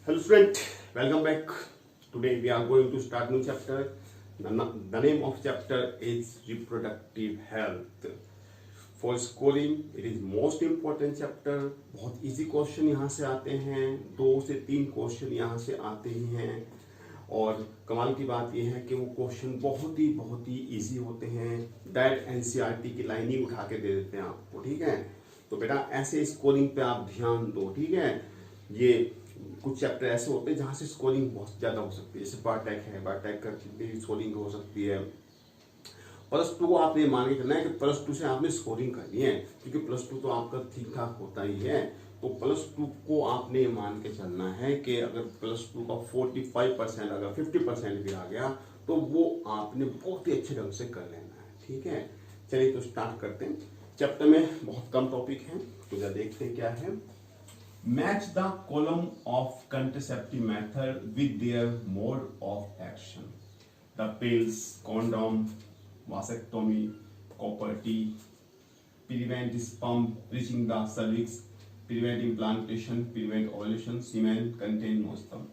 Hello student, welcome back. Today we are going to start new chapter. The name of chapter is reproductive health. For scoring, it is most important chapter. बहुत easy question यहाँ से आते हैं, 2 से 3 question यहाँ से आते ही हैं और कमाल की बात यह है कि वो क्वेश्चन बहुत ही इजी होते हैं। डायरेक्ट एनसीईआरटी की लाइन ही उठा के दे देते हैं आपको, ठीक है। तो बेटा ऐसे स्कोरिंग पे आप ध्यान दो, ठीक है। ये कुछ चैप्टर ऐसे होते हैं जहाँ से स्कोरिंग बहुत ज़्यादा हो सकती है, जैसे बायोटेक है, बायोटेक की स्कोरिंग हो सकती है। +2 को आपने मान के चलना है कि +2 से आपने स्कोरिंग करनी है, क्योंकि +2 तो आपका ठीक ठाक होता ही है। तो +2 को आपने मान के चलना है कि अगर +2 का 45% अगर 50% भी आ गया तो वो आपने बहुत ही अच्छे ढंग से कर लेना है, ठीक है। चलिए तो स्टार्ट करते हैं। चैप्टर में बहुत कम टॉपिक हैं, तो जरा देखते हैं क्या है। Match the column of contraceptive method with their mode of action. The pills, condom, vasectomy, copper T, prevent sperm reaching the cervix, prevent implantation, prevent ovulation, semen contain no sperm।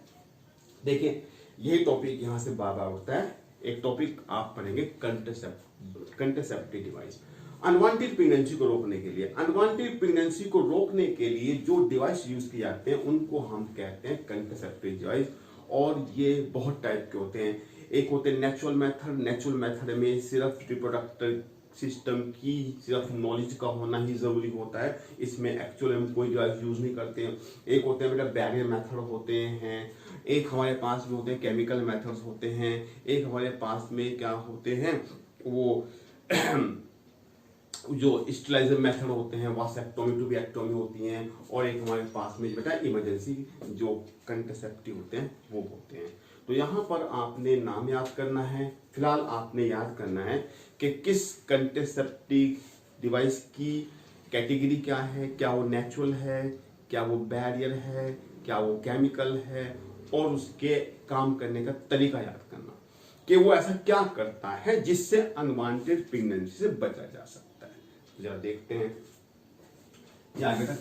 देखिए यही topic यहाँ से बार बार होता है। एक topic आप पढ़ेंगे contraceptive device. Unwanted pregnancy को रोकने के लिए, अनवांटेड प्रेगनेंसी को रोकने के लिए जो डिवाइस यूज किए जाते हैं उनको हम कहते हैं कंट्रासेप्टिव डिवाइस। और ये बहुत टाइप के होते हैं। एक होते हैं नेचुरल मेथड। नेचुरल मेथड में सिर्फ रिप्रोडक्टिव सिस्टम की सिर्फ नॉलेज का होना ही जरूरी होता है, इसमें एक्चुअल हम कोई डिवाइस यूज नहीं करते हैं। एक होते हैं बेटा बैरियर मेथड होते हैं, एक हमारे पास में होते हैं केमिकल मेथड्स होते हैं, एक हमारे पास में क्या होते हैं वो जो स्टेरिलाइजर मेथड होते हैं, वासेक्टोमी टू एक्टोमी होती हैं, और एक हमारे पास में बेटा इमरजेंसी जो कंट्रासेप्टिव होते हैं वो होते हैं। तो यहाँ पर आपने नाम याद करना है। फिलहाल आपने याद करना है कि किस कंट्रासेप्टिव डिवाइस की कैटेगरी क्या है, क्या वो नेचुरल है, क्या वो बैरियर है, क्या वो केमिकल है, और उसके काम करने का तरीका याद करना कि वो ऐसा क्या करता है जिससे अनवांटेड प्रेगनेंसी से बचा जा सकता है। जरा देखते हैं। यहाँ बेटा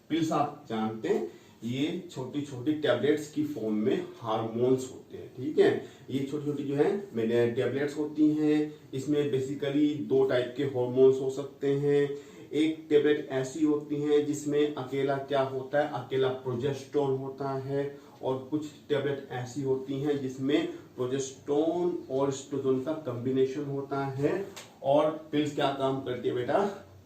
पिल्स आप जानते हैं, ये छोटी छोटी टैबलेट्स की फॉर्म में हार्मोन्स होते हैं, ठीक है। ये छोटी छोटी जो है मेरे टैबलेट्स होती हैं। इसमें बेसिकली 2 टाइप के हार्मोन्स हो सकते हैं। एक टैबलेट ऐसी होती है जिसमें अकेला क्या होता है, अकेला प्रोजेस्टेरोन होता है, और कुछ टैबलेट ऐसी होती हैं जिसमें प्रोजेस्टेरोन और एस्ट्रोजन का कॉम्बिनेशन होता है। और पिल्स क्या काम करती है बेटा,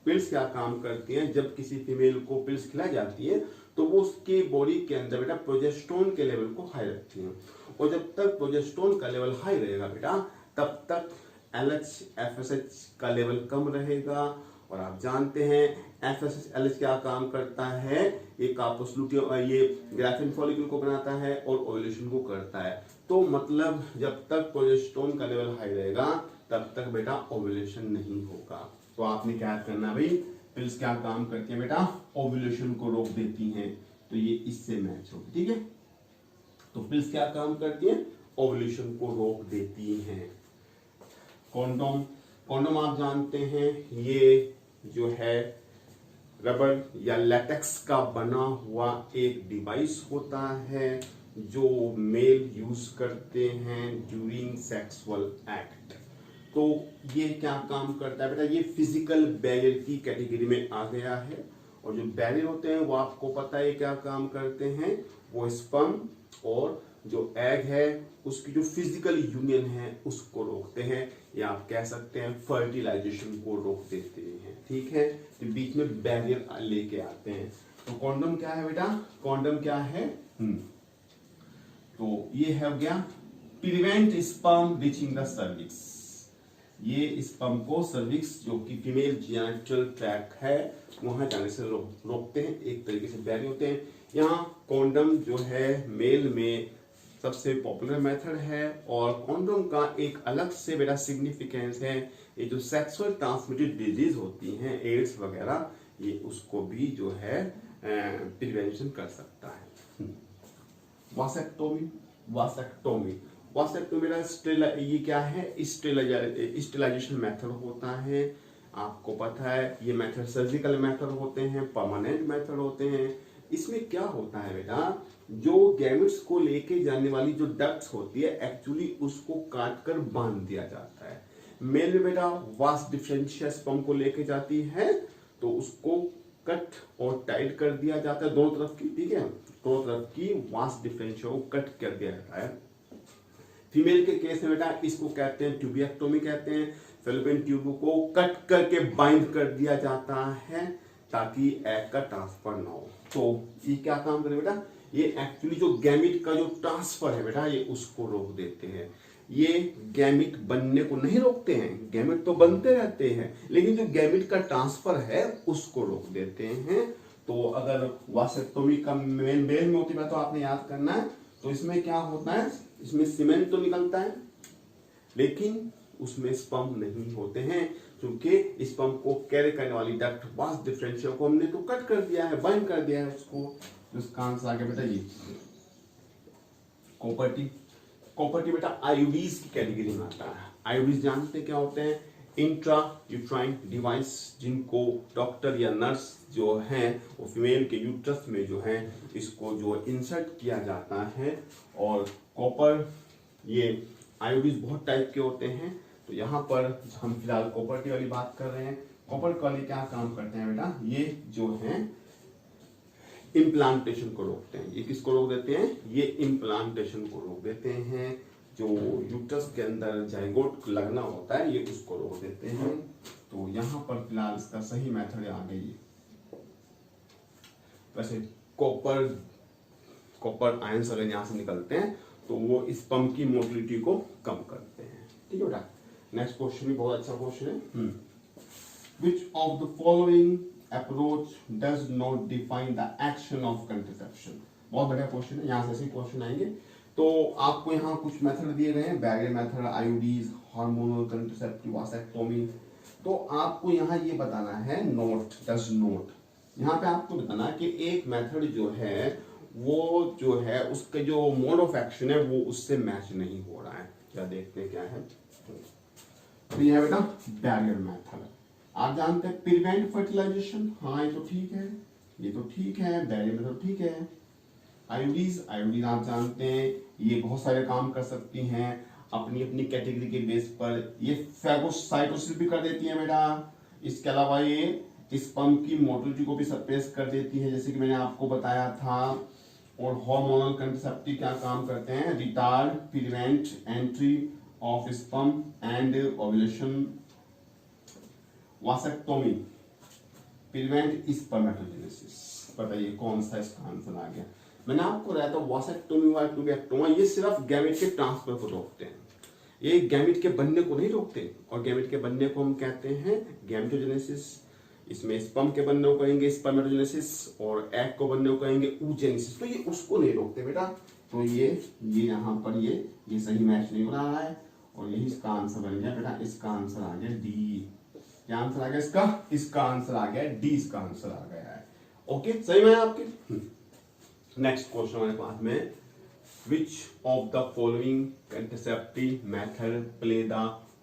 पिल्स क्या काम करती हैं, जब किसी फीमेल को पिल्स खिलाई जाती है तो वो उसके बॉडी के अंदर बेटा प्रोजेस्टेरोन के लेवल को हाई रखती हैं। और जब तक प्रोजेस्टेरोन का लेवल हाई रहेगा बेटा, तब तक LH FSH का लेवल कम रहेगा। और आप जानते हैं FSH LH क्या काम करता है, ये कार्पस लुटियम, ये ग्राफिन फॉलिकल को बनाता है और ओव्यूलेशन को करता है। तो मतलब जब तक प्रोजेस्टेरोन का लेवल हाई रहेगा तब तक बेटा ओव्यूलेशन नहीं होगा। तो आपने क्या करना भाई, पिल्स क्या काम करती है बेटा, ओव्यूलेशन को रोक देती हैं। तो ये इससे मैच होगी, ठीक है। तो पिल्स क्या काम करती है, ओव्यूलेशन को रोक देती हैं। कॉन्डोम, कॉन्डोम आप जानते हैं ये जो है रबर या लैटेक्स का बना हुआ एक डिवाइस होता है जो मेल यूज करते हैं ड्यूरिंग सेक्सुअल एक्ट। तो ये क्या काम करता है बेटा, ये फिजिकल बैरियर की कैटेगरी में आ गया है। और जो बैरियर होते हैं वो आपको पता है क्या काम करते हैं, वो स्पर्म और जो एग है उसकी जो फिजिकल यूनियन है उसको रोकते हैं, या आप कह सकते हैं फर्टिलाइजेशन को रोक देते हैं, ठीक है। तो बीच में बैरियर लेके आते हैं। तो कॉन्डोम क्या है बेटा, कॉन्डोम क्या है, तो ये है गया prevent sperm reaching the cervix. ये स्पर्म को सर्विक्स जो कि फीमेल जेनिटल ट्रैक्ट है वहां जाने से रोकते हैं। एक तरीके से बैरियर होते हैं। यहाँ कॉन्डम जो है मेल में सबसे पॉपुलर मेथड है, और कॉन्डोम का एक अलग से बेटा सिग्निफिकेंस है। ये जो सेक्सुअल ट्रांसमिटेड डिजीज होती हैं, एड्स वगैरह, ये उसको भी जो है प्रिवेंशन कर सकता है। वासेक्टोमी, वासेक्टोमी मेरा ये क्या है, स्टेरिलाइजेशन मेथड होता है। आपको पता है ये मेथड सर्जिकल मेथड होते हैं, परमानेंट मेथड होते हैं। इसमें क्या होता है बेटा, जो गैमेट्स को लेके जाने वाली जो डक्ट्स होती है एक्चुअली उसको काट कर बांध दिया जाता है। मेल में बेटा वास डिफरेंशिया स्पर्म को लेके जाती है तो उसको कट और टाइट कर दिया जाता है दोनों तरफ की, ठीक है, दोनों तरफ की वास डिफरेंशिया को कट कर दिया जाता है। फीमेल के केस में बेटा इसको कहते हैं ट्यूबिएक्टोमी कहते हैं, फैलोपियन ट्यूब को कट करके बाइंड कर दिया जाता है ताकि एग का ट्रांसफर ना हो। तो ये क्या काम करे बेटा, ये एक्चुअली जो गैमिट का जो ट्रांसफर है बेटा ये उसको रोक देते हैं। ये गैमिट बनने को नहीं रोकते हैं, गैमिट तो बनते रहते हैं लेकिन जो गैमिट का ट्रांसफर है उसको रोक देते हैं। तो अगर वासेक्टोमी का मेल में होती है तो आपने याद करना है, तो इसमें क्या होता है, इसमें सीमेंट तो निकलता है लेकिन उसमें स्पर्म नहीं होते हैं क्योंकि स्पर्म को कैरी करने वाली डक्ट वास डिफरेंशिया को हमने तो कट कर दिया है, बाइंड कर दिया है उसको। इसका आंसर आगे बेटा ये कॉपर्टी बेटा आईयूडीज की कैटेगरी में आता है। आईयूडीज जानते क्या होते हैं, इंट्रा यूट्राइन डिवाइस जिनको डॉक्टर या नर्स जो है वो फीमेल के यूट्रस में जो है इसको जो इंसर्ट किया जाता है। और कॉपर ये आईयूडीज बहुत टाइप के होते हैं, तो यहाँ पर हम फिलहाल कॉपर्टी वाली बात कर रहे हैं। कॉपर वाली क्या काम करते हैं बेटा, ये जो है इम्प्लांटेशन को रोकते हैं। ये किसको रोक देते हैं, ये इम्प्लांटेशन को रोक देते हैं। जो यूट्रस के अंदर जाइगोट लगना होता है ये उसको रोक देते हैं। तो यहाँ पर फिलहाल इसका सही मेथड आ गई है। वैसे कॉपर आयंस अगर यहाँ से निकलते हैं तो वो स्पर्म की मोटिलिटी को कम करते हैं, ठीक है बेटा। नेक्स्ट क्वेश्चन भी बहुत अच्छा क्वेश्चन है। Which of the following approach does not define the action of contraception? बहुत बढ़िया क्वेश्चन है, यहाँ से ऐसे क्वेश्चन आएंगे। तो आपको यहाँ कुछ मेथड दिए गए हैं, barrier method, IUDs, hormonal contraceptive, vasectomy. तो आपको यहाँ ये बताना है नोट, डज नोट। यहाँ पे आपको बताना है कि एक मेथड जो है वो जो है उसका जो मोड ऑफ एक्शन है वो उससे मैच नहीं हो रहा है। क्या देखते हैं क्या है, तो ये है बेटा बैरियर मेथड। आप जानते हैं प्रिवेंट फर्टिलाइजेशन, हाँ ये तो ठीक है, ये तो ठीक है, बैरियर मेथड ठीक है। आईयूडीज आप जानते हैं ये बहुत सारे काम कर सकती हैं अपनी अपनी कैटेगरी के बेस पर। ये फैगोसाइटोसिस भी कर देती है बेटा। इसके अलावा ये स्पर्म की मोटिलिटी को भी सप्रेस कर देती है जैसे कि मैंने आपको बताया था। और हार्मोनल कंट्रासेप्टिव क्या काम करते हैं, retard prevent entry of sperm and ovulation. Vasectomy prevent spermatogenesis. बताइए कौन सा इसका आंसर आ गया। मैंने आपको बताया था वासेक्टोमी व ट्यूबेक्टोमा ये सिर्फ गैमेट के ट्रांसफर को रोकते हैं, ये गैमेट के बनने को नहीं रोकते। और गैमेट के बनने को हम कहते हैं गैमेटोजेनेसिस। इसमें स्पर्म के बनने को कहेंगे स्पर्मेटोजेनेसिस और एग को बनने को कहेंगे oogenesis। तो ये उसको नहीं रोकते बेटा। तो ये यहाँ पर ये सही मैच नहीं हो रहा है और यही इसका आंसर बन गया बेटा। इसका आंसर आ गया डी। क्या आंसर आ गया इसका आंसर आ गया डी, इसका आंसर आ गया है। ओके सही में आपके। नेक्स्ट क्वेश्चन हमारे पास में, which of the following contraceptive method play the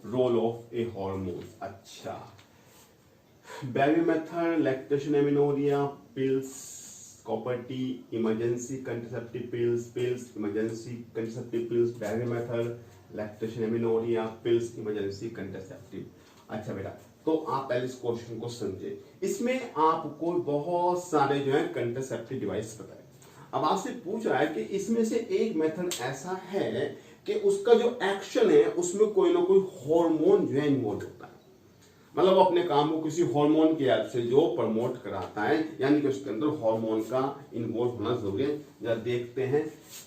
role of a hormone. अच्छा, barrier method, lactation amenorrhoea, pills, copper T, emergency contraceptive pills, emergency contraceptive pills, barrier method, lactation amenorrhoea, pills, emergency contraceptive. अच्छा बेटा, तो आप पहले इस question को समझे। इसमें आपको बहुत सारे जो है कंट्रासेप्टिव डिवाइस बताए। अब आपसे पूछ रहा है कि इसमें से एक मेथड ऐसा है कि उसका जो एक्शन है उसमें कोई ना कोई हार्मोन जो है इन्वॉल्व होता है, मतलब अपने काम को किसी हार्मोन की हेल्प से जो प्रमोट कराता है, यानी कि उसके अंदर हार्मोन का इन्वॉल्व होना जरूरी है। जरा देखते हैं।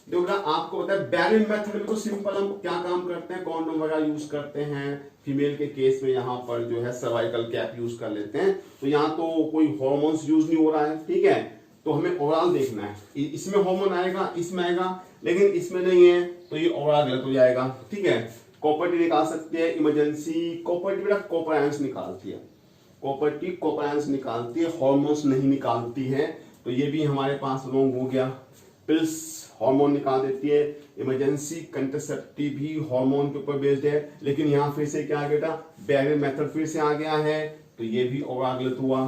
देखो बेटा आपको पता है बैरियर मेथड में तो सिंपल हम क्या काम करते हैं, कॉन्डोम वगैरह यूज करते हैं। फीमेल के केस में यहाँ पर जो है सर्वाइकल कैप यूज कर लेते हैं। तो यहाँ तो कोई हॉर्मोन्स यूज नहीं हो रहा है, ठीक है। तो हमें ओवरऑल देखना है, इसमें हार्मोन आएगा, इसमें आएगा, लेकिन इसमें नहीं है तो ये ओवरऑल गलत हो जाएगा, ठीक है। कॉपर्टी निकाल सकते हैं, इमरजेंसी कॉपर्टी बेटा कॉपर आयंस निकालती है, कॉपर्टी कॉपर आयंस निकालती है, हार्मोन्स नहीं निकालती है। तो ये भी हमारे पास रॉन्ग हो गया। पिल्स हार्मोन निकाल देती है, इमरजेंसी कंट्रासेप्टिव भी हार्मोन के ऊपर बेस्ड है, लेकिन यहाँ फिर से क्या आ गया बेटा, बैरियर मेथड फिर से आ गया है, तो ये भी ओवरऑल गलत हुआ।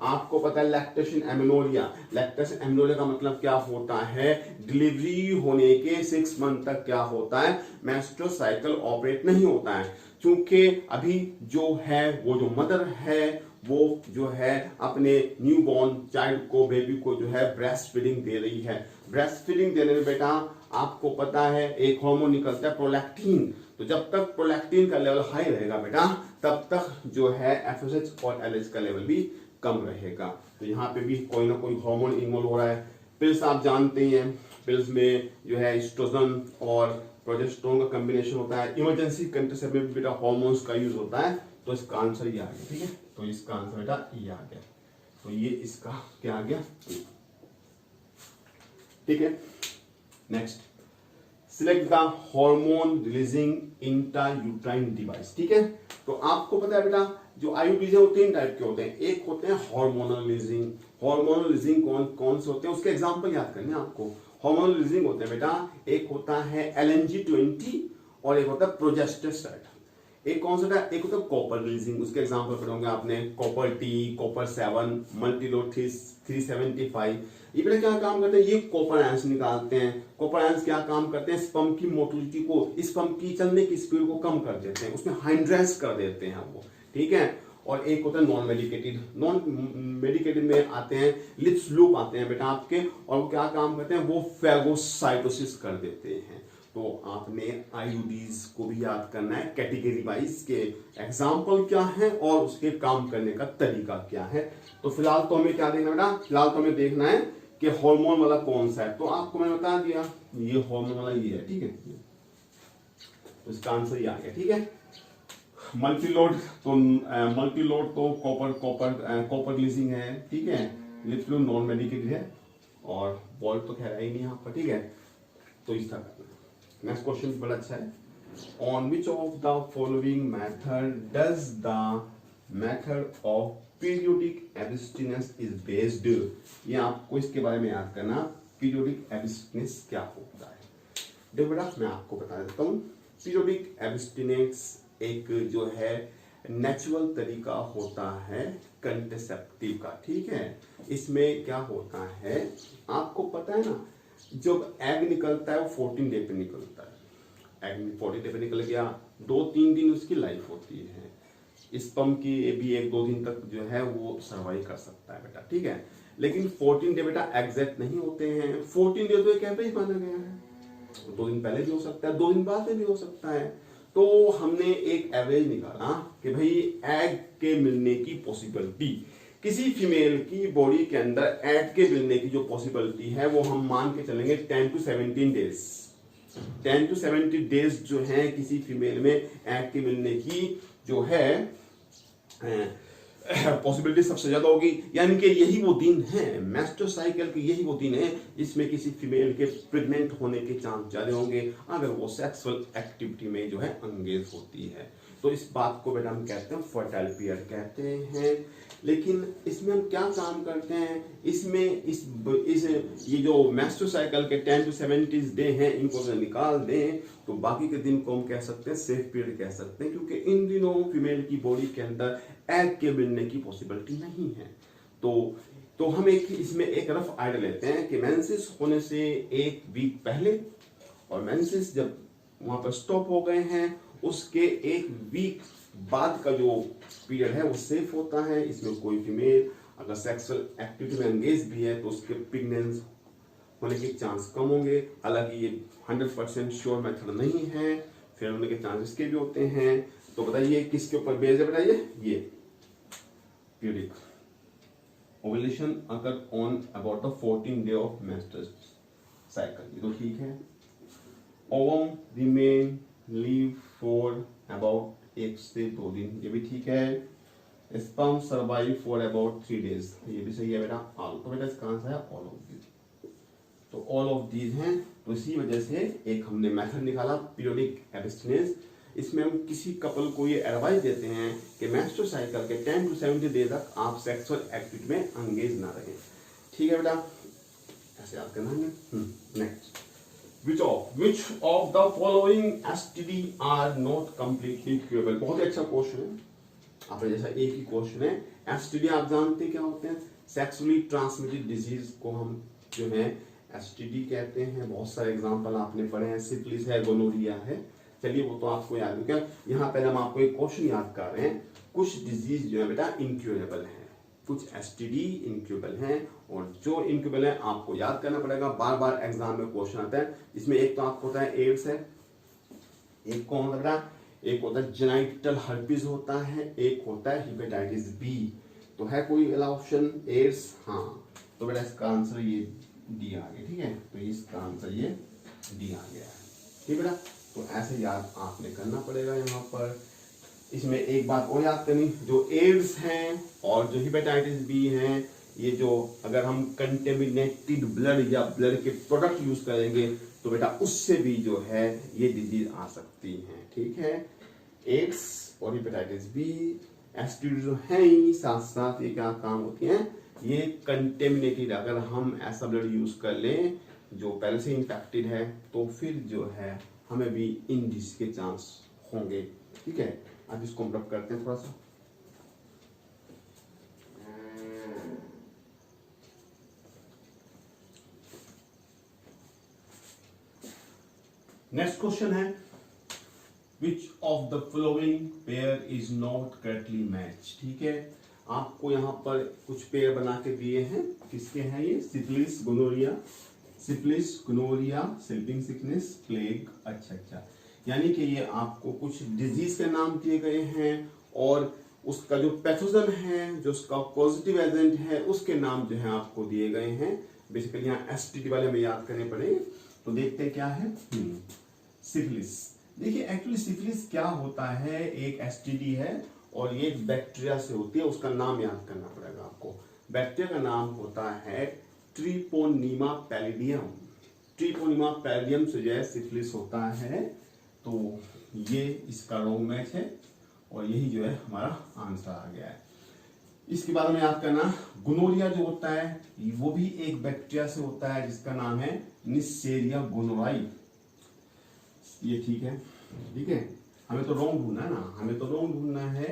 आपको पता है लैक्टेशन एमिनोरिया, लैक्टेशन एमिनोरिया का मतलब क्या होता है, डिलीवरी होने के 6 मंथ तक क्या होता है, मेंस्ट्रुअल साइकिल ऑपरेट नहीं होता है, क्योंकि अभी जो है वो जो मदर है वो जो है अपने न्यूबॉर्न चाइल्ड को, बेबी को जो है ब्रेस्ट फीडिंग दे रही है। ब्रेस्ट फीडिंग देने में बेटा आपको पता है एक हार्मोन निकलता है प्रोलैक्टिन, तो जब तक प्रोलैक्टिन का लेवल हाई रहेगा बेटा तब तक जो है एफएसएच और एलएच का लेवल भी कम रहेगा। तो यहाँ पे भी कोई ना कोई हार्मोन इन्वॉल्व हो रहा है। पिल्स आप जानते हैं, पिल्स में जो है एस्ट्रोजन और प्रोजेस्टेरोन का कॉम्बिनेशन होता है। इमरजेंसी कंट्रासेप्शन में बेटा हार्मोन्स का यूज होता है। तो इसका आंसर ये आ गया, ठीक है, तो इसका आंसर बेटा ये आ गया, तो ये इसका क्या आ गया, ठीक है। Next, select the hormone releasing intrauterine device, ठीक है। तो आपको पता है बेटा जो आईयूडीज है वो 3 टाइप के होते हैं, एक होते हैं हार्मोनल रिलीजिंग। हार्मोनल रिलीजिंग कौन से होते हैं उसके एग्जांपल याद करने आपको। हार्मोनल रिलीजिंग होते हैं बेटा, एक होता है LNG-20 और एक होता है प्रोजेस्टेरोन। एक कौन सा था, एक होता है कॉपर रिलीजिंग, उसके एग्जांपल पढ़ोगे आपने, कॉपर टी, कॉपर 7, मल्टीलोड 375। ये बेटा क्या काम करते हैं, ये कॉपर आयंस निकालते हैं। कॉपर आयंस क्या काम करते हैं, स्पर्म की मोटिलिटी को, स्पर्म की चलने की स्पीड को कम कर देते हैं, उसमें हाइड्रेस कर देते हैं वो, ठीक है। और एक होता है नॉन मेडिकेटेड। नॉन मेडिकेटेड में आते हैं लिप्स लूप आते हैं बेटा आपके, और वो क्या काम करते हैं, वो फेगोसाइटोसिस कर देते हैं। तो आपने आईयूडीज को भी याद करना है, कैटेगरी वाइज के एग्जाम्पल क्या है और उसके काम करने का तरीका क्या है। तो फिलहाल तो हमें क्या देखना बेटा, फिलहाल तो हमें देखना है कि हार्मोन वाला कौन सा है। तो आपको मैंने बता दिया ये हार्मोन वाला ये है, ठीक है, तो इसका आंसर ये आ गया, ठीक है। मल्टीलोड तो कॉपर रिलीजिंग है, ठीक है। लिप्स लूप नॉन मेडिकेटेड है और वॉल्ट तो खैर ही नहीं यहाँ पर, ठीक है। तो इस तरह नेक्स्ट क्वेश्चन बड़ा अच्छा है, on which of the following method does the method of periodic abstinence is based. ये आपको इसके बारे में याद करना, पीरियोडिक एब्स्टिनेंस क्या होता है। देखो बेटा मैं आपको बता देता हूँ, पीरियोडिक एब्स्टिनेंस एक जो है नेचुरल तरीका होता है कंट्रासेप्टिव का, ठीक है। इसमें क्या होता है आपको पता है ना, जब एग निकलता है वो 14 डे पे निकलता है। एग 14 डे पे निकल गया, 2-3 दिन उसकी लाइफ होती है। स्पर्म की भी 1-2 दिन तक जो है वो सर्वाइव कर सकता है बेटा, ठीक है। लेकिन 14 डे बेटा एग्जैक्ट नहीं होते हैं, 14 डे तो एक एवरेज माना गया है। 2 दिन पहले भी हो सकता है, 2 दिन बाद में भी हो सकता है। तो हमने एक एवरेज निकाला कि भाई एग के मिलने की पॉसिबिलिटी, किसी फीमेल की बॉडी के अंदर एग के मिलने की जो पॉसिबिलिटी है वो हम मान के चलेंगे 10 to 17 डेज। 10 to 17 डेज जो है किसी फीमेल में एग के मिलने की जो है पॉसिबिलिटी सबसे ज्यादा होगी, यानी कि यही वो दिन है, मेंस्ट्रुअल साइकिल के यही वो दिन है जिसमें किसी फीमेल के प्रेग्नेंट होने के चांस ज्यादा होंगे अगर वो सेक्सुअल एक्टिविटी में जो है एंगेज होती है। तो इस बात को बेटा हम कहते हैं फर्टाइल पीरियड कहते हैं। लेकिन इसमें हम क्या काम करते हैं, इसमें इस ये जो मेंस्ट्रुअल साइकिल के 10 to 17 डे हैं इनको अगर निकाल दें तो बाकी के दिन को हम कह सकते हैं सेफ पीरियड कह सकते हैं, क्योंकि इन दिनों फीमेल की बॉडी के अंदर एग के मिलने की पॉसिबिलिटी नहीं है। तो हम इसमें एक रफ आइडिया लेते हैं कि मेंसेस होने से 1 वीक पहले और मेंसेस जब वहां पर स्टॉप हो गए हैं उसके 1 वीक बाद का जो पीरियड है वो सेफ होता है। इसमें कोई फीमेल अगर सेक्सुअल एक्टिविटी में एंगेज भी है तो उसके प्रेग्नेंस होने के चांस कम होंगे। हालांकि ये 100% श्योर मेथड नहीं है, फिर होने के चांसेस के भी होते हैं। तो बताइए किसके ऊपर बेस्ड है, बताइए ये पीरियडिक ओव्यूलेशन अगर on about the 14 day of menstrual cycle, ये तो ठीक है। Ovum remain leave for about 1 से 2 दिन, ये भी ठीक है। Sperm survive for about 3 days, ये भी सही है बेटा। ऑल, तो बेटा इसका आंसर है ऑल ऑफ दीज। तो ऑल ऑफ दीज हैं, तो इसी वजह से एक हमने मेथड निकाला पीरियोडिक एब्स्टिनेंस। इसमें हम किसी कपल को ये एडवाइस देते हैं कि मेंस्ट्रुअल साइकिल के 10 to 17 डे तक आप सेक्सुअल एक्टिविटी में एंगेज ना रहें, ठीक है बेटा, ऐसे याद करना है। Next, Which of the following STD are not completely curable? बहुत ही अच्छा क्वेश्चन है, आप जैसा एक ही क्वेश्चन है। एसटीडी आप जानते क्या होते हैं, सेक्सुअली ट्रांसमिटेड डिजीज को हम जो है एसटीडी कहते हैं। बहुत सारे एग्जांपल आपने पढ़े हैं, सिफिलिस है, गोनोरिया है। चलिए वो तो आपको याद हो गया। यहाँ पहले हम आपको एक क्वेश्चन याद कर रहे हैं। कुछ डिजीज जो है बेटा इनक्यूरेबल है, कुछ एसटीडी इनक्यूरेबल हैं, और जो इनक्यूरेबल है आपको याद करना पड़ेगा। बार बार एग्जाम में क्वेश्चन आता है। इसमें एक तो आपको होता है एड्स है, एक कौन लग रहा है, एक होता है जेनाइटल हर्पीज होता है, एक होता है हेपेटाइटिस बी। तो है कोई ऑप्शन एड्स? हाँ, तो बेटा इसका आंसर ये डी आ गया। ठीक है, तो इसका आंसर ये डी आ गया है। ठीक है बेटा, तो ऐसे याद आपने करना पड़ेगा। यहाँ पर इसमें एक बात और याद करनी, जो एड्स हैं और जो हेपेटाइटिस बी हैं, ये जो अगर हम कंटेमिनेटेड ब्लड या ब्लड के प्रोडक्ट यूज करेंगे तो बेटा उससे भी जो है ये डिजीज आ सकती है। ठीक है, एड्स और हेपेटाइटिस बी, एसटीडी जो है ही साथ साथ ये क्या काम होती हैं, ये कंटेमिनेटेड, अगर हम ऐसा ब्लड यूज कर लें जो पहले से इन्फेक्टेड है तो फिर जो है हमें भी इन डिजीज के चांस होंगे। ठीक है, अब इसको हम रब करते हैं थोड़ा सा। नेक्स्ट क्वेश्चन है, विच of the following pair is not correctly match. ठीक है, आपको यहाँ पर कुछ पेयर बना के दिए हैं। किसके हैं ये? Syphilis, gonorrhoea, syphilis, gonorrhoea, sleeping sickness, plague. अच्छा, यानी कि ये आपको कुछ डिजीज के नाम दिए गए हैं और उसका जो पैथोजन है, जो उसका पॉजिटिव एजेंट है, उसके नाम जो है आपको दिए गए हैं। बेसिकली यहाँ एसटीडी वाले हमें याद करने पड़ेंगे। तो देखते हैं क्या है। सिफिलिस, देखिए एक्चुअली सिफिलिस क्या होता है, एक एसटीडी है और ये बैक्टीरिया से होती है। उसका नाम याद करना पड़ेगा आपको। बैक्टीरिया का नाम होता है ट्रिपोनीमा पैलिडियम। ट्रिपोनीमा पैलिडियम से जो है सिफिलिस होता है। तो ये इसका रॉन्ग मैच है और यही जो है हमारा आंसर आ गया है। इसके बाद में याद करना, गोनोरिया जो होता है वो भी एक बैक्टीरिया से होता है जिसका नाम है निस्सेरिया गोनोराई। ये ठीक है, ठीक है, हमें तो रॉन्ग ढूंढना है ना, हमें तो रॉन्ग ढूंढना है।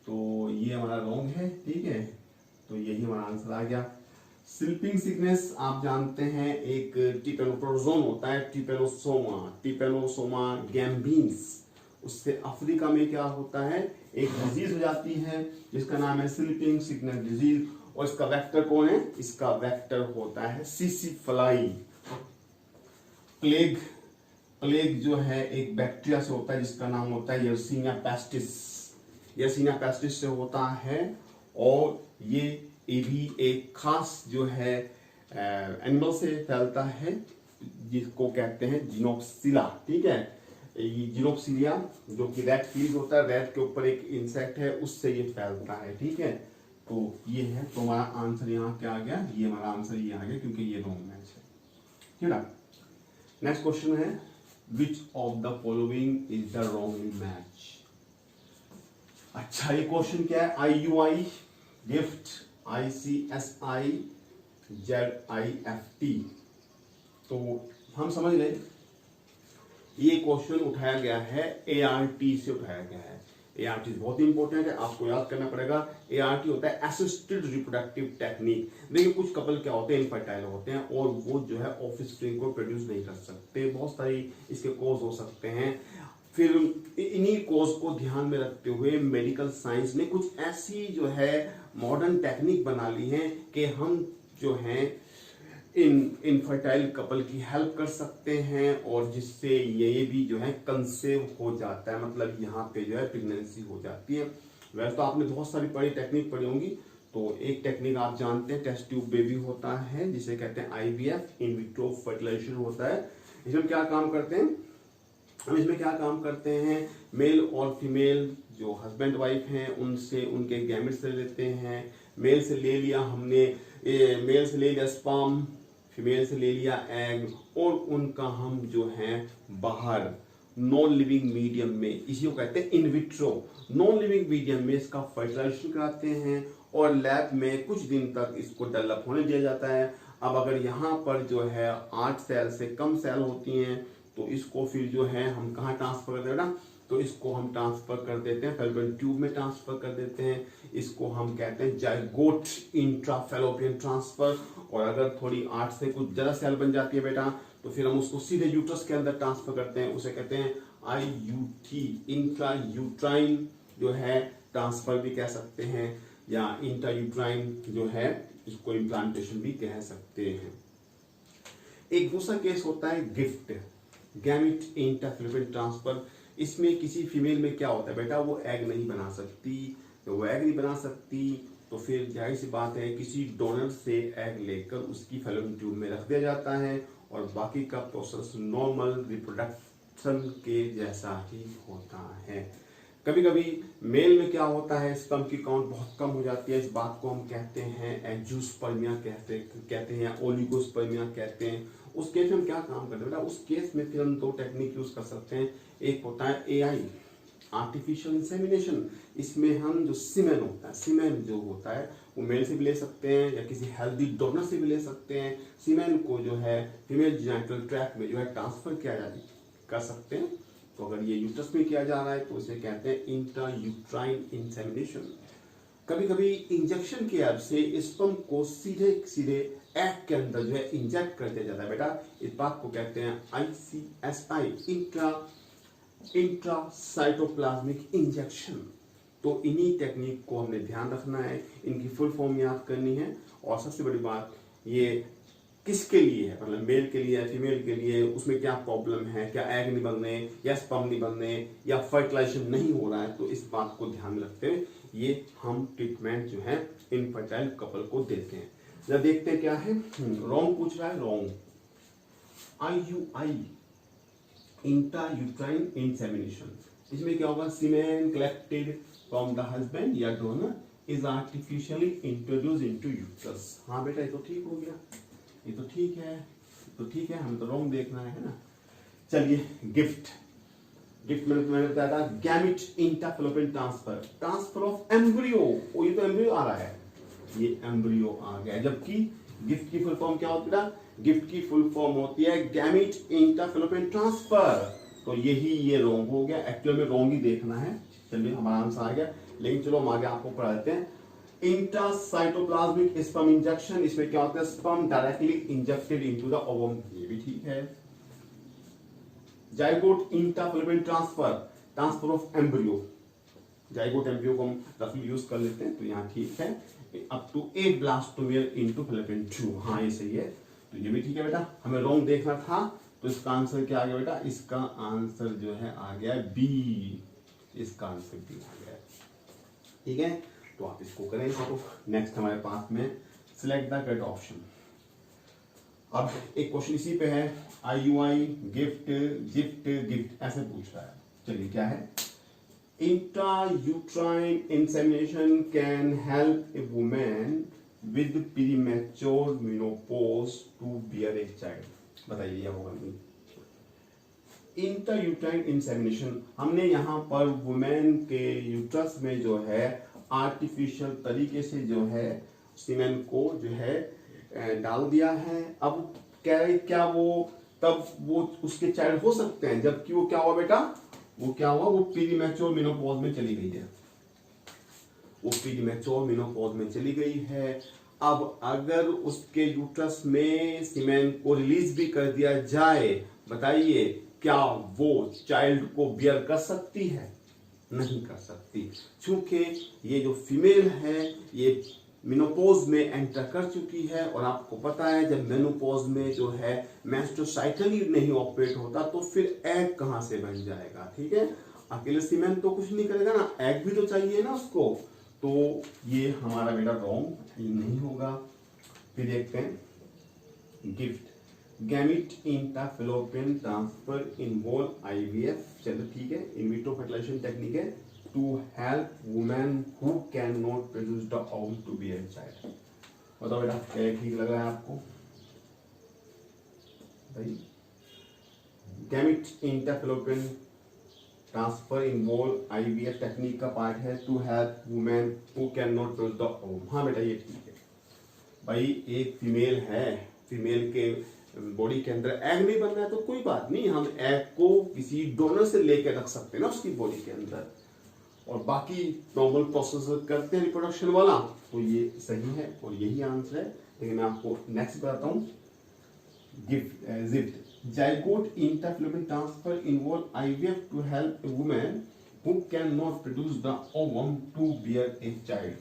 तो ये हमारा रॉन्ग है। ठीक है, तो यही हमारा आंसर आ गया। स्लीपिंग सिकनेस आप जानते हैं एक टिपेनोप्रोजोन होता है, टिपेनोसोमा गैम्बीन्स। उससे अफ्रीका में क्या होता है, एक डिजीज हो जाती है जिसका नाम है स्लीपिंग सिकनेस डिजीज। और इसका वेक्टर कौन है? इसका वेक्टर होता है सिसिफ्लाई। प्लेग, प्लेग जो है एक बैक्टीरिया से होता है जिसका नाम होता है यर्सीनिया पेस्टिस। यर्सीनिया पेस्टिस से होता है और ये भी एक खास जो है एनिमल से फैलता है जिसको कहते हैं जिनोक्सिला। ठीक है, ये जिनोक्सिलिया जो कि रैट फ्लीज होता है, रैट के ऊपर एक इंसेक्ट है, उससे ये फैलता है। ठीक है, तो ये है। तो हमारा आंसर यहाँ क्या आ गया? ये हमारा आंसर ये आ गया क्योंकि ये रॉन्ग मैच है। ठीक है, नेक्स्ट क्वेश्चन है, विच of the following is the wrongly match. अच्छा, ये क्वेश्चन क्या है? IUI, gift, ICSI, ZIFT। तो हम समझ गए ये क्वेश्चन उठाया गया है ART से उठाया गया है। ART बहुत इंपॉर्टेंट है, आपको याद करना पड़ेगा। ART होता है असिस्टेड रिप्रोडक्टिव टेक्निक। देखिए कुछ कपल क्या होते हैं, इनफर्टाइल होते हैं और वो जो है ऑफस्प्रिंग को प्रोड्यूस नहीं कर सकते। बहुत सारी इसके कॉज हो सकते हैं। फिर इन्हीं कोर्स को ध्यान में रखते हुए मेडिकल साइंस ने कुछ ऐसी जो है मॉडर्न टेक्निक बना ली है कि हम जो है इन इनफर्टाइल कपल की हेल्प कर सकते हैं और जिससे ये भी जो है कंसेव हो जाता है, मतलब यहाँ पे जो है प्रेगनेंसी हो जाती है। वैसे तो आपने बहुत सारी पढ़ी टेक्निक पढ़ी होंगी। तो एक टेक्निक आप जानते हैं, टेस्ट ट्यूब बेबी होता है जिसे कहते हैं IVF, इन विट्रो फर्टिलाइजेशन होता है। इसमें क्या काम करते हैं हम? इसमें क्या काम करते हैं, मेल और फीमेल जो हस्बैंड वाइफ हैं उनसे उनके गैमेट्स ले लेते हैं। मेल से ले लिया हमने, मेल से ले लिया स्पर्म, फीमेल से ले लिया एग, और उनका हम जो है बाहर नॉन लिविंग मीडियम में, इसी को कहते हैं in vitro, non living medium में इसका फर्टिलाइजेशन कराते हैं और लैब में कुछ दिन तक इसको डेवलप होने दिया जाता है। अब अगर यहाँ पर जो है 8 सेल से कम सेल होती हैं तो इसको फिर जो है हम कहाँ ट्रांसफर कर देना, तो इसको हम ट्रांसफर कर देते हैं फैलोपियन ट्यूब में ट्रांसफर कर देते हैं। इसको हम कहते हैं जाइगोट इंट्राफैलोपियन ट्रांसफर। और अगर थोड़ी 8 से कुछ ज्यादा सेल बन जाती है बेटा तो फिर हम उसको सीधे यूट्रस के अंदर ट्रांसफर करते हैं, उसे कहते हैं IUT इंट्रा यूट्राइन जो है ट्रांसफर भी कह सकते हैं, या इंट्रा यूट्राइन जो है इसको इम्प्लांटेशन भी कह सकते हैं। एक दूसरा केस होता है गिफ्ट गैमिट इंट्राफैलोपियन ट्रांसफर। इसमें किसी फीमेल में क्या होता है बेटा, वो एग नहीं बना सकती। तो वो एग नहीं बना सकती तो फिर जाहिर सी बात है किसी डोनर से एग लेकर उसकी फैलोपियन ट्यूब में रख दिया जाता है और बाकी का प्रोसेस नॉर्मल रिप्रोडक्शन के जैसा ही होता है। कभी कभी मेल में क्या होता है, स्पर्म की काउंट बहुत कम हो जाती है, इस बात को हम कहते हैं एंजियोस्पर्मिया कहते हैं या ओलिगोस्पर्मिया कहते हैं। उस केस में हम क्या काम करते हैं बेटा, उस केस में फिर हम 2 टेक्निक यूज कर सकते हैं। एक होता है AI आर्टिफिशियल इंसेमिनेशन। इसमें हम जो सीमेन होता है, सीमेन जो होता है वो मेल से भी ले सकते हैं या किसी हेल्दी डोनर से भी ले सकते हैं। सीमेन को जो है फीमेल जेनिटल ट्रैक्ट में जो है ट्रांसफर किया कर सकते हैं। तो अगर ये यूट्रस में किया जा रहा है तो इसे कहते हैं इंट्रा यूट्राइन इंसेमिनेशन। कभी कभी इंजेक्शन के हेल्प से स्पर्म को सीधे सीधे एग के अंदर जो है इंजेक्ट कर दिया जाता है बेटा, इस बात को कहते हैं ICSI इंट्रासाइटोप्लाज्मिक इंजेक्शन। तो इन्हीं टेक्निक को हमने ध्यान रखना है, इनकी फुल फॉर्म याद करनी है। और सबसे बड़ी बात ये किसके लिए है, मतलब मेल के लिए फीमेल के लिए, उसमें क्या प्रॉब्लम है, क्या एग नहीं बन रहे या स्पर्म नहीं बन रहे या फर्टिलाइजेशन नहीं हो रहा है, तो इस बात को ध्यान में रखते हुए ये हम ट्रीटमेंट जो है इनफर्टाइल कपल को देते हैं। जब देखते हैं क्या है, रॉन्ग पूछ रहा है, रॉन्ग IUI इंट्रायूट्राइन इंसेमिनेशन। इसमें क्या होगा, सीमेन कलेक्टेड फ्रॉम द हस्बैंड या donor is artificially introduce into uterus. हाँ बेटा ये तो ठीक हो गया, ये तो ठीक है, तो ठीक है, हमें तो रॉन्ग देखना है ना। चलिए गिफ्ट मैंने बताया था gamete intrafallopian transfer of embryo. ये तो एम्ब्रियो आ रहा है, ये एम्ब्रियो आ गया। जबकि गिफ्ट की फुल फॉर्म क्या होती है, गिफ्ट की फुल फॉर्म होती है गैमिट इंट्राफैलोपियन ट्रांसफर। तो यही ये रॉन्ग हो गया, एक्चुअल में रॉन्ग ही देखना है। चलिए हमारा आंसर आ गया, लेकिन चलो हम आगे आपको पढ़ाते हैं। इंट्रासाइटोप्लाज्मिक स्पर्म इंजेक्शन, इसमें क्या होता है, sperm directly injected into the ovum, ये भी ठीक है। Zygote intrafallopian transfer of embryo, zygote embryo को हम रफली यूज कर लेते हैं, तो यहाँ ठीक है। Up to 8 blastomere into Fallopian tube, हाँ ये सही है, तो ये भी ठीक है बेटा। हमें रॉन्ग देखना था, तो इसका आंसर क्या आ गया बेटा, इसका आंसर जो है आ गया बी, इसका आंसर बी आ गया, ठीक है। तो आप इसको करें। तो नेक्स्ट हमारे पास में सिलेक्ट द करेक्ट ऑप्शन। अब एक क्वेश्चन इसी पे है, IUI गिफ्ट ऐसे पूछ रहा है। चलिए क्या है, intrauterine insemination can help a women with premature menopause to bear a child. बताइए क्या होगा। इंट्रायूट्राइन इंसेमिनेशन, हमने यहाँ पर वुमेन के यूट्रस में जो है आर्टिफिशियल तरीके से जो है सीमेन को जो है डाल दिया है। अब क्या वो तब वो उसके चाइल्ड हो सकते हैं, जबकि वो क्या हुआ बेटा, वो क्या हुआ, वो प्रीमैच्योर मेनोपॉज में चली गई है, वो प्रीमैच्योर मेनोपॉज में चली गई है। अब अगर उसके यूट्रस में सीमेन को रिलीज भी कर दिया जाए, बताइए क्या वो चाइल्ड को बियर कर सकती है, नहीं कर सकती, क्योंकि ये जो फीमेल है ये मेनोपॉज में एंटर कर चुकी है। और आपको पता है जब मेनोपॉज में जो है मेंस्ट्रुअल साइकिल ही नहीं ऑपरेट होता तो फिर एग कहां से बन जाएगा, ठीक है। अकेले सीमेन तो कुछ नहीं करेगा ना, एग भी तो चाहिए ना उसको, तो ये हमारा बेटा रॉन्ग, ये नहीं होगा। फिर देखते हैं GIFT gamete intrafallopian transfer involve IVF। चलो ठीक है, इन विट्रो फर्टिलाइजेशन टेक्निक है to help women who can not produce the ovum to bear a child. बताओ बेटा क्या ठीक लग रहा है आपको भाई। Gamete intrafallopian transfer involve IVF technique का पार्ट है to help women who can not produce the ovum. हाँ बेटा ये ठीक है भाई। एक फीमेल है, फीमेल के बॉडी के अंदर एग नहीं बन रहा है तो कोई बात नहीं, हम एग को किसी डोनर से लेकर रख सकते हैं ना उसकी बॉडी के अंदर, और बाकी नॉर्मल प्रोसेस करते हैं रिप्रोडक्शन वाला, तो ये सही है और यही आंसर है। लेकिन मैं आपको नेक्स्ट बताता हूँ। Zygote interfloppy transfer involve IVF to help a woman who cannot produce the ovum to bear a child।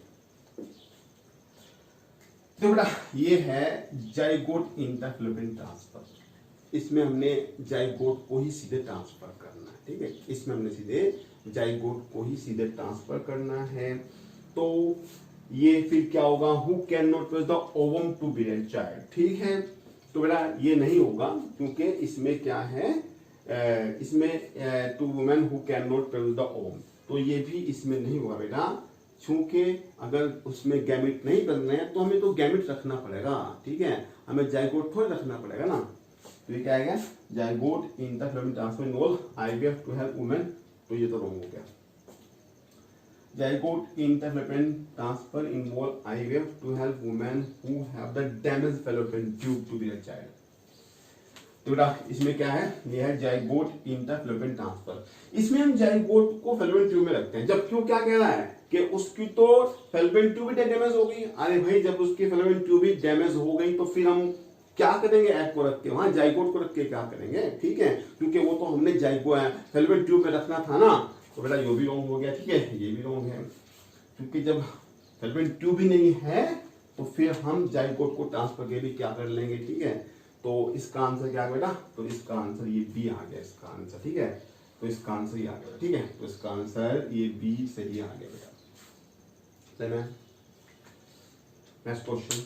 तो बेटा ये है जाइगोट इंटरफ्लोपिन ट्रांसफर। इसमें हमने जाइगोट को ही सीधे ट्रांसफर करना है, ठीक है, इसमें हमने सीधे जाइगोट को ही सीधे ट्रांसफर करना है। तो ये फिर क्या होगा, who can not produce the ovum to bear a child, ठीक है। तो बेटा ये नहीं होगा क्योंकि इसमें क्या है, इसमें to women who can not produce the ovum, तो ये भी इसमें नहीं होगा बेटा, क्योंकि अगर उसमें गैमेट नहीं बन रहे हैं तो हमें तो गैमेट रखना पड़ेगा, ठीक है, हमें जाइगोट थोड़ी रखना पड़ेगा ना। तो ये क्या आएगा, zygote intrafallopian transfer involve IVF to help women, तो ये तो रॉन्ग हो गया। Zygote interflopian transfer involve IVF to help women who have the damaged fallopian tube to bear a child। तो बेटा इसमें क्या है, ये है जाइगोट इंटरफ्लोपियन ट्रांसफर। इसमें हम जाइगोट को फेलोपियन ट्यूब में रखते हैं, जब क्यों क्या कह रहा है कि उसकी तो फेलोपियन ट्यूब भी डैमेज हो गई। अरे भाई जब उसकी फेलोपियन ट्यूब भी डैमेज हो गई तो फिर हम क्या करेंगे, एग को रख के वहां जाइगोट को रख के क्या करेंगे, ठीक है, क्योंकि वो तो हमने जाइगोट फेलोपियन ट्यूब में रखना था ना। तो बेटा ये भी रॉन्ग हो गया, ठीक है, ये भी रॉन्ग है, क्योंकि जब फेलोपियन ट्यूब ही नहीं है तो फिर हम जाइगोट को ट्रांसफर के लिए क्या कर लेंगे, ठीक है। तो इसका आंसर क्या है बेटा, तो इसका आंसर ये बी आ गया, इसका आंसर, ठीक है, तो इसका आंसर ये आ गया, ठीक है, तो इसका आंसर ये बी सही आ गया बेटा। चलिए next question.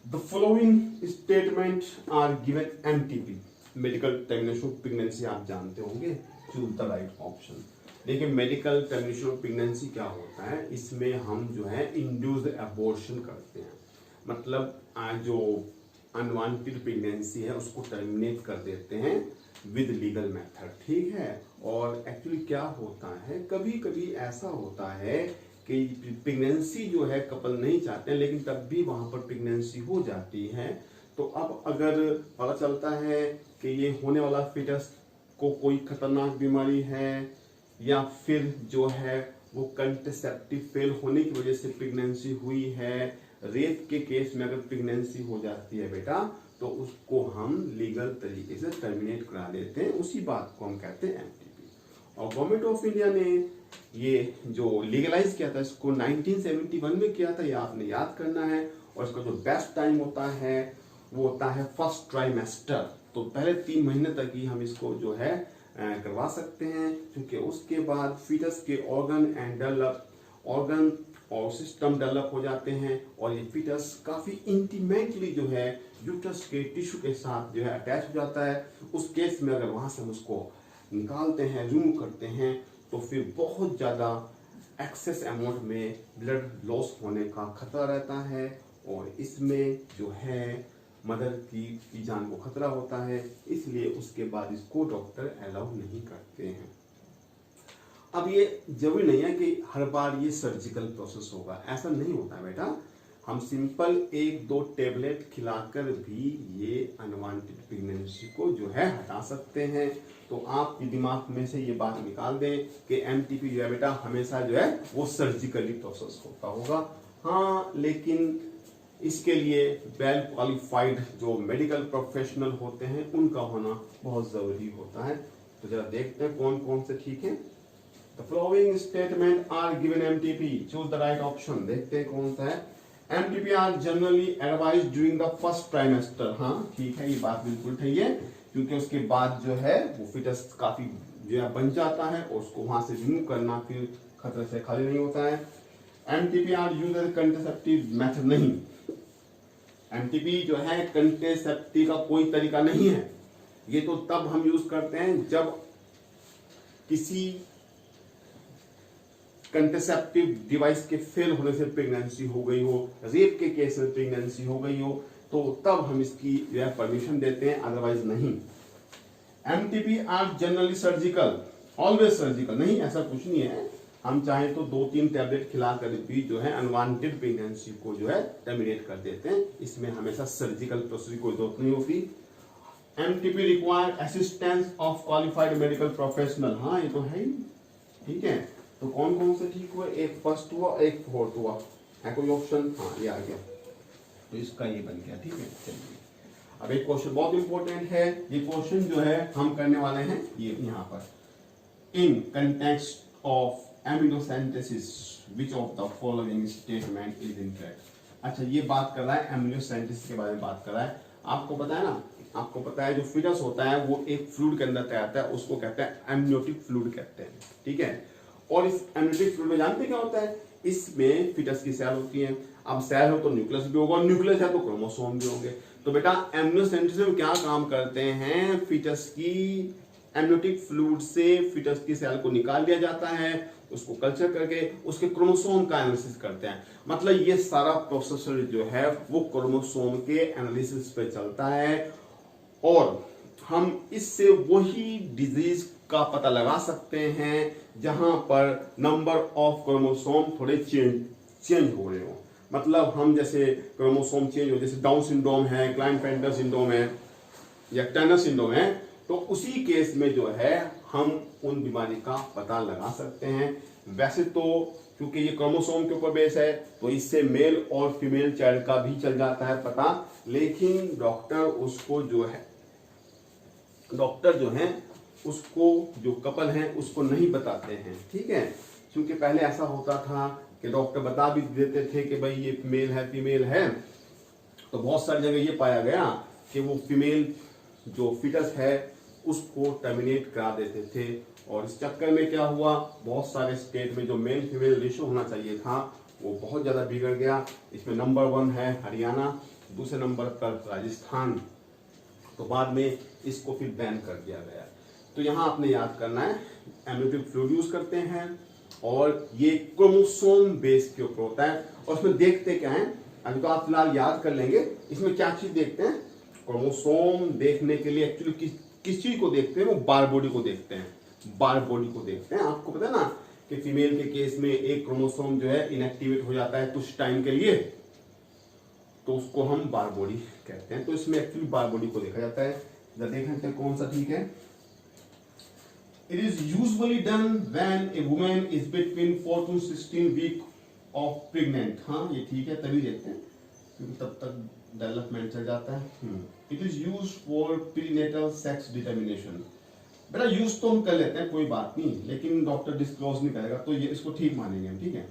The following statement are given MTP, medical termination of pregnancy आप जानते होंगे, चूज द राइट ऑप्शन। देखिए मेडिकल टर्मिनेशन ऑफ प्रेगनेंसी क्या होता है, इसमें हम जो है इंड्यूस्ड एबॉर्शन करते हैं, मतलब जो अनवांटेड प्रेगनेंसी है उसको टर्मिनेट कर देते हैं विद लीगल मेथड, ठीक है। और एक्चुअली क्या होता है, कभी कभी ऐसा होता है कि प्रेगनेंसी जो है कपल नहीं चाहते हैं लेकिन तब भी वहां पर प्रेगनेंसी हो जाती है। तो अब अगर पता चलता है कि ये होने वाला फीटस को कोई खतरनाक बीमारी है या फिर जो है वो कंट्रासेप्टिव फेल होने की वजह से प्रेगनेंसी हुई है, रेप के केस में अगर प्रेगनेंसी हो जाती है बेटा तो उसको हम लीगल तरीके से टर्मिनेट करा देते हैं, उसी बात को हम कहते हैं एमटीपी। और गवर्नमेंट ऑफ इंडिया ने ये जो लीगलाइज किया था इसको 1971 में किया था, ये आपने याद करना है। और इसका जो बेस्ट टाइम होता है वो होता है फर्स्ट ट्राइमेस्टर, तो पहले 3 महीने तक ही हम इसको जो है करवा सकते हैं, क्योंकि उसके बाद फीटस के ऑर्गन और सिस्टम डेवलप हो जाते हैं और ये फीटस काफी इंटीमेटली जो है यूट्रस के टिश्यू के साथ जो है अटैच हो जाता है। उस केस में अगर वहां से हम उसको निकालते हैं, रिमूव करते हैं, तो फिर बहुत ज्यादा एक्सेस अमाउंट में ब्लड लॉस होने का खतरा रहता है और इसमें जो है मदर की जान को खतरा होता है, इसलिए उसके बाद इसको डॉक्टर अलाउ नहीं करते हैं। अब ये जरूरी नहीं है कि हर बार ये सर्जिकल प्रोसेस होगा, ऐसा नहीं होता है बेटा। हम सिंपल 1-2 टेबलेट खिलाकर भी ये अनवांटेड प्रेगनेंसी को जो है हटा सकते हैं। तो आप दिमाग में से ये बात निकाल दें कि एमटीपी जो है बेटा हमेशा जो है वो सर्जिकली प्रोसेस होता होगा। हाँ, लेकिन इसके लिए वेल क्वालिफाइड जो मेडिकल प्रोफेशनल होते हैं उनका होना बहुत जरूरी होता है। तो जरा देखते हैं कौन कौन से ठीक है। The following statement are given MTP. Choose the right option. देखते हैं कौन सा है। MTP are generally advised during the first trimester. हाँ ठीक है, ये बात बिल्कुल ठीक है, क्योंकि उसके बाद जो है वो फिटस काफी जो है बन जाता है और उसको वहां से रिमूव करना फिर खतरे से खाली नहीं होता है। MTP are used as contraceptive method नहीं, MTP जो है कंट्रासेप्टिव का कोई तरीका नहीं है। ये तो तब हम यूज करते हैं जब किसी कंट्रासेप्टिव डिवाइस के फेल होने से प्रेगनेंसी हो गई हो, रेप के केस में प्रेगनेंसी हो गई हो, तो तब हम इसकी परमिशन देते हैं, अदरवाइज नहीं। MTP are generally surgical, always surgical नहीं, ऐसा कुछ नहीं है। हम चाहें तो 2-3 टैबलेट खिलाकर भी जो है अनवांटेड प्रेगनेंसी को जो है टर्मिनेट कर देते हैं। इसमें हमेशा सर्जिकल प्रोसेस की कोई जरूरत नहीं होती। MTP require assistance of qualified medical professional, हाँ ये तो है ही, ठीक है। तो कौन कौन से ठीक हुआ, एक फर्स्ट हुआ एक फोर्थ हुआ, है कोई ऑप्शन, हाँ ये आ गया, तो इसका ये बन गया, ठीक है। चलिए अब एक क्वेश्चन बहुत इंपॉर्टेंट है, ये क्वेश्चन जो है हम करने वाले हैं ये यहाँ पर, in context of amniocentesis which of the following statement is incorrect. अच्छा ये बात कर रहा है एमिनोसेंथेसिस के बारे में बात कर रहा है। आपको पता है ना, आपको पता है जो फीटस होता है वो एक फ्लूइड के अंदर तैयार होता है, उसको कहते हैं एमनियोटिक फ्लूइड कहते हैं, ठीक है। और इस एमनियोटिक फ्लूइड में जानते क्या होता है, इसमें फीटस की सेल होती है। अब सेल हो तो न्यूक्लियस भी होगा, न्यूक्लियस है तो क्रोमोसोम भी होंगे। तो बेटा एमनियोसेंथेसिस में क्या काम करते हैं, फीटस की एमनियोटिक फ्लूइड से फीटस की सेल को निकाल लिया जाता है, उसको कल्चर करके उसके क्रोमोसोम का एनालिसिस करते हैं। मतलब ये सारा प्रोसेसर जो है वो क्रोमोसोम के एनालिसिस पे चलता है और हम इससे वही डिजीज का पता लगा सकते हैं जहां पर नंबर ऑफ क्रोमोसोम थोड़े चेंज हो रहे हो। मतलब हम जैसे क्रोमोसोम चेंज हो, जैसे डाउन सिंड्रोम है, क्लाइनफेल्टर सिंड्रोम है या टर्नर सिंड्रोम है, तो उसी केस में जो है हम उन बीमारी का पता लगा सकते हैं। वैसे तो क्योंकि ये क्रोमोसोम के ऊपर बेस है तो इससे मेल और फीमेल चाइल्ड का भी चल जाता है पता, लेकिन डॉक्टर जो है उसको, जो कपल है उसको नहीं बताते हैं, ठीक है। क्योंकि पहले ऐसा होता था कि डॉक्टर बता भी देते थे कि भाई ये मेल है फीमेल है, तो बहुत सारी जगह ये पाया गया कि वो फीमेल जो फीटस है उसको टर्मिनेट करा देते थे। और इस चक्कर में क्या हुआ, बहुत सारे स्टेट में जो मेल फीमेल रेशो होना चाहिए था वो बहुत ज्यादा बिगड़ गया। इसमें नंबर 1 है हरियाणा, दूसरे नंबर पर राजस्थान, तो बाद में इसको फिर बैन कर दिया गया। तो यहाँ आपने याद करना है एमनियोटिक फ्लूइड यूज करते हैं और ये क्रोमोसोम बेस के ऊपर होता है। और उसमें देखते क्या है, अभी तो आप फिलहाल याद कर लेंगे, इसमें क्या चीज देखते हैं, क्रोमोसोम देखने के लिए एक्चुअली किस चीज को देखते हैं, वो बार बॉडी को देखते हैं, बार बॉडी को देखते हैं। आपको पता है ना कि फीमेल के केस में एक क्रोमोसोम जो है इनएक्टिवेट हो जाता है कुछ टाइम के लिए, तो उसको हम बार बॉडी कहते हैं। तो इसमें एक्चुअली बार बॉडी को देखा जाता है। जब देखें कौन सा ठीक है, it is usually done when a woman is between 4 to 16 week of pregnant. हाँ ये ठीक है, तभी देखते हैं क्योंकि तब तक डेवलपमेंट चल जाता है। It is use for prenatal sex determination. बेटा यूज तो हम कर लेते हैं कोई बात नहीं, लेकिन डॉक्टर डिस्क्लोज नहीं करेगा तो ये इसको ठीक मानेंगे हम, ठीक है।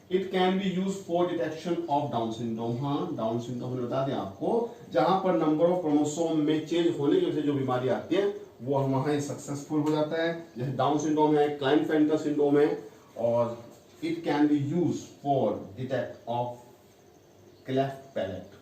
It can be use for detection of down syndrome. हाँ डाउन सिंड्रोम मैंने बता दें आपको, जहां पर नंबर ऑफ क्रोमोसोम में चेंज होने की वजह से जो बीमारी आती है वो हम वहां सक्सेसफुल हो जाता है। जैसे डाउन सिंड्रोम है, क्लाइनफेल्टर सिंड्रोम है। और it can be use for detect of cleft palate.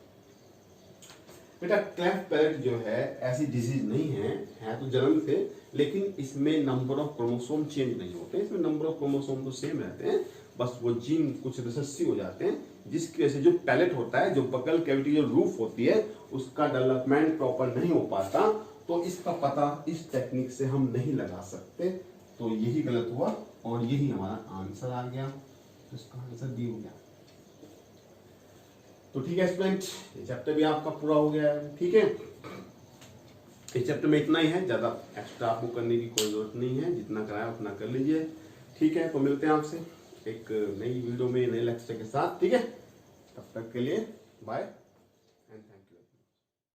बेटा क्लेफ्ट पैलेट जो है ऐसी डिजीज नहीं है तो जन्म से, लेकिन इसमें नंबर ऑफ क्रोमोसोम चेंज नहीं होते, इसमें नंबर ऑफ क्रोमोसोम तो सेम रहते हैं, बस वो जीन कुछ रिसेसिव हो जाते हैं, जिसकी वजह से जो पैलेट होता है, जो बकल कैविटी जो रूफ होती है, उसका डेवलपमेंट प्रॉपर नहीं हो पाता। तो इसका पता इस टेक्निक से हम नहीं लगा सकते, तो यही गलत हुआ और यही हमारा आंसर आ गया। तो इसका आंसर डी हो गया। तो ठीक है स्टूडेंट, ये चैप्टर भी आपका पूरा हो गया है, ठीक है। इस चैप्टर में इतना ही है, ज्यादा एक्स्ट्रा आपको करने की कोई जरूरत नहीं है, जितना कराया उतना कर लीजिए, ठीक है। तो मिलते हैं आपसे एक नई वीडियो में नए लेक्चर के साथ, ठीक है। तब तक के लिए बाय।